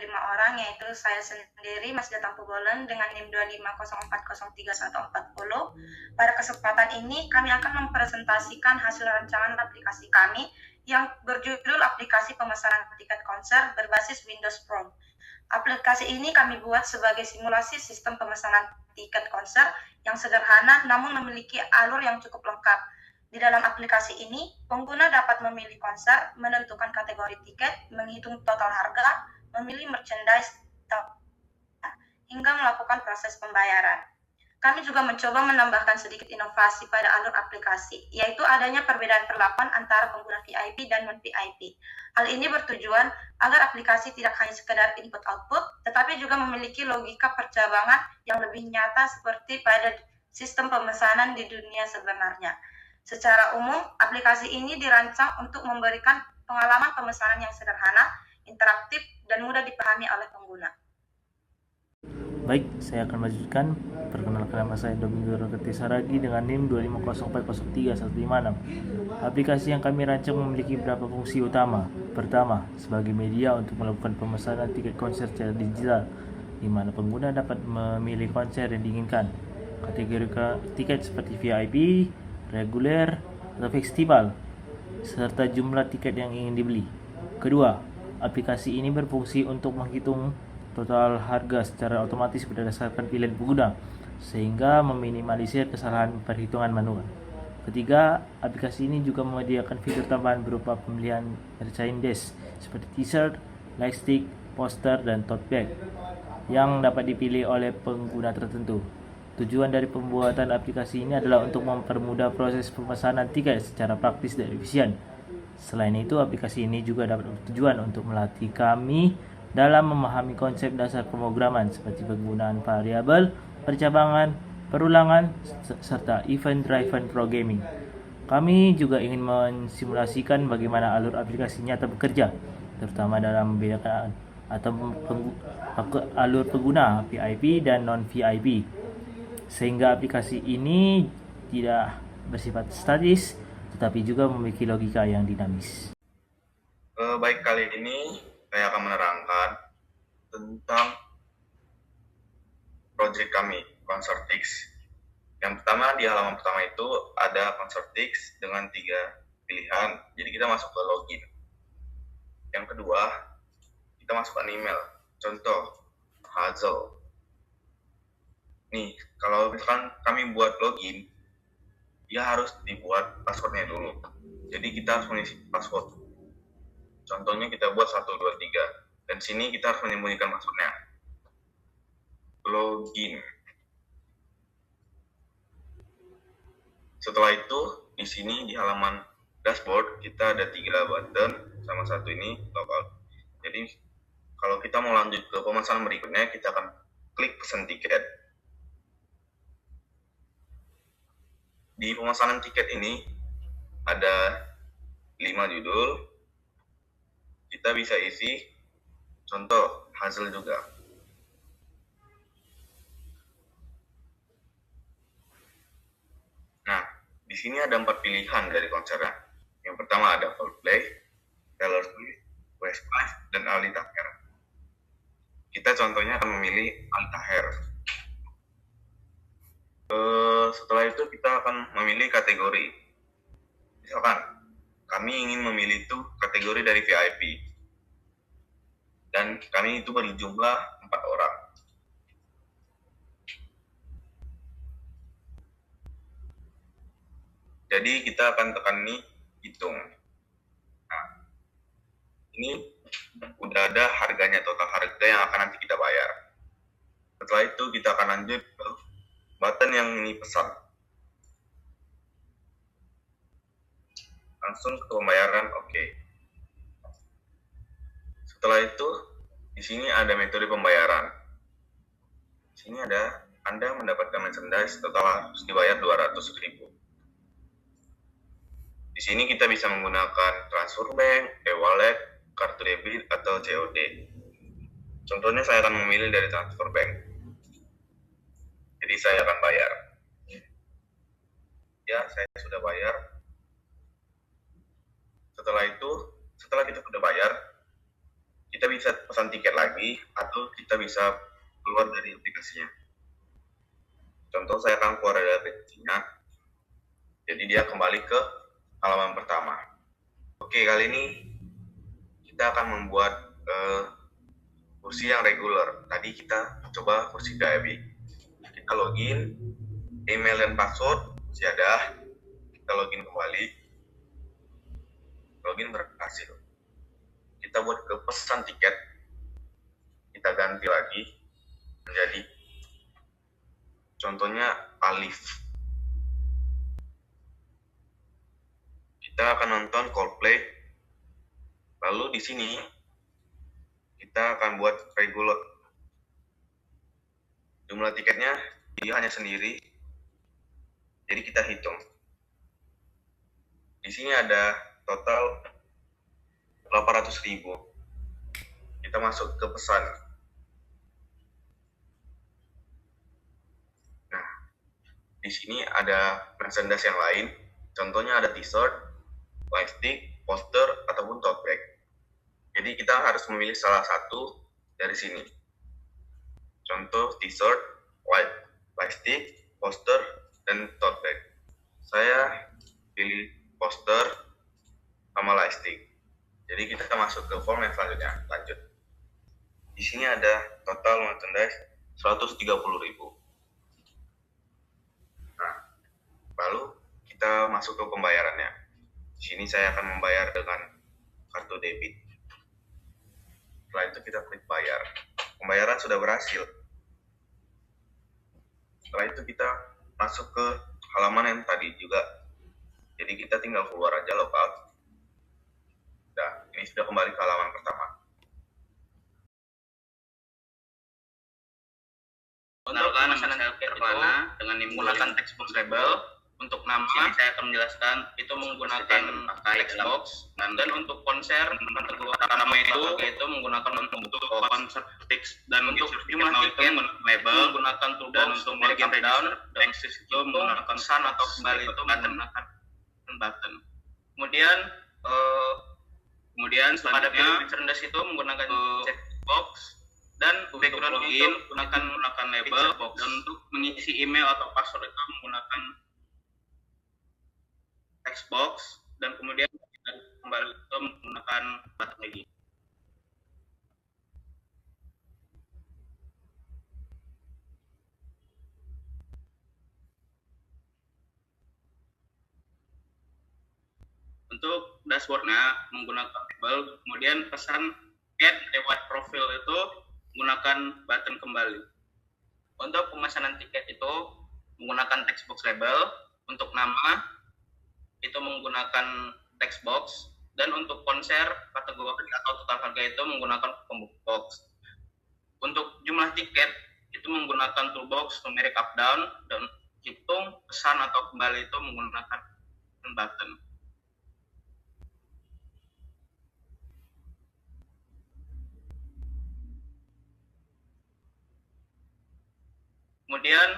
dari 5 orang, yaitu saya sendiri, Mas Datang Pugolen, dengan NIM 250403140. Pada kesempatan ini, kami akan mempresentasikan hasil rancangan aplikasi kami yang berjudul aplikasi pemesanan tiket konser berbasis Windows Phone. Aplikasi ini kami buat sebagai simulasi sistem pemesanan tiket konser yang sederhana namun memiliki alur yang cukup lengkap. Di dalam aplikasi ini, pengguna dapat memilih konser, menentukan kategori tiket, menghitung total harga, memilih merchandise, hingga melakukan proses pembayaran. Kami juga mencoba menambahkan sedikit inovasi pada alur aplikasi, yaitu adanya perbedaan perlakuan antara pengguna VIP dan non-VIP. Hal ini bertujuan agar aplikasi tidak hanya sekedar input-output, tetapi juga memiliki logika percabangan yang lebih nyata seperti pada sistem pemesanan di dunia sebenarnya. Secara umum, aplikasi ini dirancang untuk memberikan pengalaman pemesanan yang sederhana, interaktif, dan mudah dipahami oleh pengguna. Baik, saya akan melanjutkan. Perkenalkan nama saya Domingo Roketi Saragi dengan NIM 250403156. Aplikasi yang kami rancang memiliki beberapa fungsi utama. Pertama, sebagai media untuk melakukan pemesanan tiket konser secara digital, di mana pengguna dapat memilih konser yang diinginkan. Kategori tiket seperti VIP, reguler, atau festival, serta jumlah tiket yang ingin dibeli. Kedua, aplikasi ini berfungsi untuk menghitung total harga secara otomatis berdasarkan pilihan pengguna, sehingga meminimalisir kesalahan perhitungan manual. Ketiga, aplikasi ini juga menyediakan fitur tambahan berupa pemilihan merchandise seperti t-shirt, lightstick, poster, dan tote bag yang dapat dipilih oleh pengguna tertentu. Tujuan dari pembuatan aplikasi ini adalah untuk mempermudah proses pemesanan tiket secara praktis dan efisien. Selain itu, aplikasi ini juga dapat bertujuan untuk melatih kami dalam memahami konsep dasar pemrograman seperti penggunaan variabel, percabangan, perulangan, serta event-driven programming. Kami juga ingin mensimulasikan bagaimana alur aplikasi nyata bekerja, terutama dalam membedakan atau alur pengguna VIP dan non-VIP, sehingga aplikasi ini tidak bersifat statis, tetapi juga memiliki logika yang dinamis. Baik, kali ini saya akan menerangkan tentang proyek kami, Concertix. Yang pertama, di halaman pertama itu ada Concertix dengan 3 pilihan. Jadi kita masuk ke login. Yang kedua, kita masukkan email. Contoh, Hazel. Nih, kalau misalkan kami buat login, dia harus dibuat passwordnya dulu. Jadi kita harus mengisi password. Contohnya kita buat 1, 2, 3. Dan sini kita harus menyembunyikan passwordnya. Login. Setelah itu, di sini di halaman dashboard kita ada 3 button, sama satu ini logout. Jadi kalau kita mau lanjut ke pemesanan berikutnya, kita akan klik pesan tiket. Di pemesanan tiket ini ada 5 judul. Kita bisa isi contoh hasil juga. Nah, di sini ada 4 pilihan dari konsernya. Yang pertama ada Coldplay, Taylor Swift, Westlife, dan Aldi Taher. Kita contohnya akan memilih Aldi Taher. Setelah itu kita akan memilih kategori. Misalkan kami ingin memilih itu kategori dari VIP, dan kami itu berjumlah 4 orang. Jadi kita akan tekan ini hitung. Nah, ini udah ada harganya, total harga yang akan nanti kita bayar. Setelah itu kita akan lanjut ke button yang ini pesan. Langsung ke pembayaran, oke. Setelah itu di sini ada metode pembayaran. Di sini ada Anda mendapatkan merchandise total harus dibayar 200.000. Di sini kita bisa menggunakan transfer bank, e-wallet, kartu debit, atau COD. Contohnya saya akan memilih dari transfer bank. Jadi saya akan bayar. Ya, saya sudah bayar. Setelah itu, setelah kita sudah bayar, kita bisa pesan tiket lagi atau kita bisa keluar dari aplikasinya. Contoh, saya akan keluar dari aplikasinya, jadi dia kembali ke halaman pertama. Oke, kali ini kita akan membuat kursi yang reguler. Tadi kita coba kursi VIP. Kita login, email dan password masih ada. Kita login kembali. Login berhasil. Kita buat ke pesan tiket. Kita ganti lagi menjadi contohnya Alif. Kita akan nonton Coldplay. Lalu di sini kita akan buat regular. Jumlah tiketnya dia hanya sendiri. Jadi kita hitung. Di sini ada total 800.000. Kita masuk ke pesan. Nah, di sini ada merchandise yang lain. Contohnya ada t-shirt, lightstick, poster, ataupun tote bag. Jadi kita harus memilih salah satu dari sini. Contoh t-shirt, lightstick, poster, dan tote bag. Saya pilih poster sama lightstick. Jadi kita masuk ke form yang selanjutnya. Lanjut. Di sini ada total merchandise 130.000. Nah, lalu kita masuk ke pembayarannya. Di sini saya akan membayar dengan kartu debit. Setelah itu kita klik bayar. Pembayaran sudah berhasil. Setelah itu kita masuk ke halaman yang tadi juga. Jadi kita tinggal keluar aja, logout. Nah, ini sudah kembali ke halaman pertama. Untuk pemesanan tiket itu dengan menggunakan textbox label. Untuk nama, saya akan menjelaskan itu menggunakan textbox, dan untuk konser nama itu menggunakan untuk konser fix, dan untuk jumlah tiket label menggunakan toolbox, untuk bagian down dan itu menggunakan pesan atau kembali itu menggunakan button. Kemudian pada pilih merchandise itu menggunakan checkbox, dan background itu menggunakan label, dan untuk mengisi email atau password itu menggunakan textbox, dan kemudian kembali itu menggunakan button lagi. Untuk dashboardnya menggunakan label, kemudian pesan get lewat profil itu menggunakan button kembali. Untuk pemesanan tiket itu menggunakan textbox label, untuk nama itu menggunakan textbox, dan untuk konser kategori atau total harga itu menggunakan box. Untuk jumlah tiket itu menggunakan toolbox, numeric up down, dan hitung pesan atau kembali itu menggunakan button. Kemudian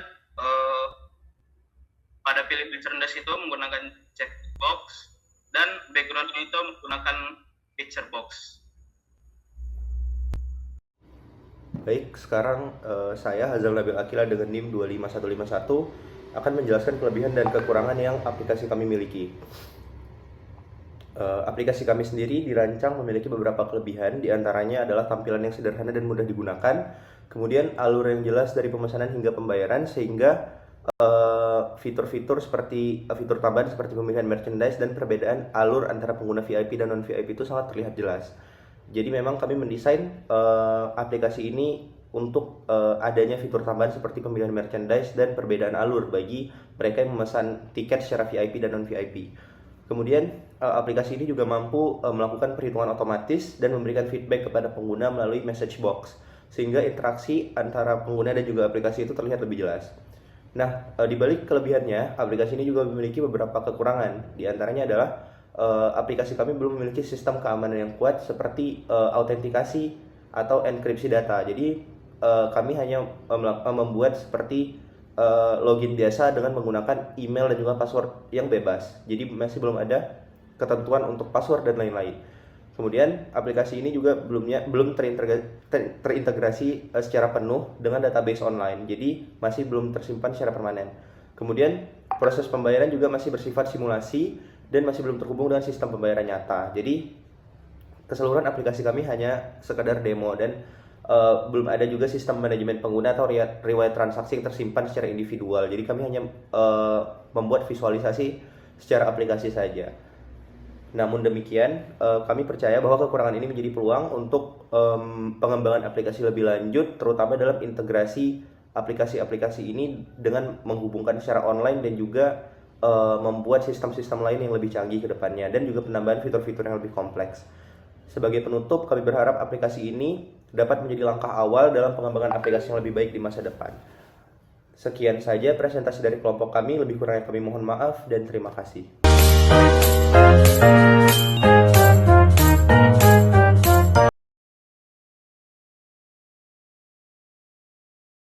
pada pilih merchandise itu menggunakan checkbox, dan background itu menggunakan picture box. Baik, sekarang saya Hazal Nabil Akila dengan NIM 25151 akan menjelaskan kelebihan dan kekurangan yang aplikasi kami miliki. Aplikasi kami sendiri dirancang memiliki beberapa kelebihan, diantaranya adalah tampilan yang sederhana dan mudah digunakan, kemudian alur yang jelas dari pemesanan hingga pembayaran, sehingga fitur-fitur seperti fitur tambahan seperti pemilihan merchandise dan perbedaan alur antara pengguna VIP dan non-VIP itu sangat terlihat jelas. Jadi memang kami mendesain aplikasi ini untuk adanya fitur tambahan seperti pemilihan merchandise dan perbedaan alur bagi mereka yang memesan tiket secara VIP dan non-VIP. Kemudian aplikasi ini juga mampu melakukan perhitungan otomatis dan memberikan feedback kepada pengguna melalui message box, sehingga interaksi antara pengguna dan juga aplikasi itu terlihat lebih jelas. Nah, di balik kelebihannya, aplikasi ini juga memiliki beberapa kekurangan. Di antaranya adalah aplikasi kami belum memiliki sistem keamanan yang kuat seperti autentikasi atau enkripsi data. Jadi kami hanya membuat seperti login biasa dengan menggunakan email dan juga password yang bebas. Jadi masih belum ada ketentuan untuk password dan lain-lain. Kemudian aplikasi ini juga belum terintegrasi secara penuh dengan database online, jadi masih belum tersimpan secara permanen. Kemudian proses pembayaran juga masih bersifat simulasi dan masih belum terhubung dengan sistem pembayaran nyata. Jadi keseluruhan aplikasi kami hanya sekedar demo dan belum ada juga sistem manajemen pengguna atau riwayat transaksi yang tersimpan secara individual. Jadi kami hanya membuat visualisasi secara aplikasi saja. Namun demikian, kami percaya bahwa kekurangan ini menjadi peluang untuk pengembangan aplikasi lebih lanjut, terutama dalam integrasi aplikasi-aplikasi ini dengan menghubungkan secara online dan juga membuat sistem-sistem lain yang lebih canggih ke depannya, dan juga penambahan fitur-fitur yang lebih kompleks. Sebagai penutup, kami berharap aplikasi ini dapat menjadi langkah awal dalam pengembangan aplikasi yang lebih baik di masa depan. Sekian saja presentasi dari kelompok kami, lebih kurangnya kami mohon maaf dan terima kasih.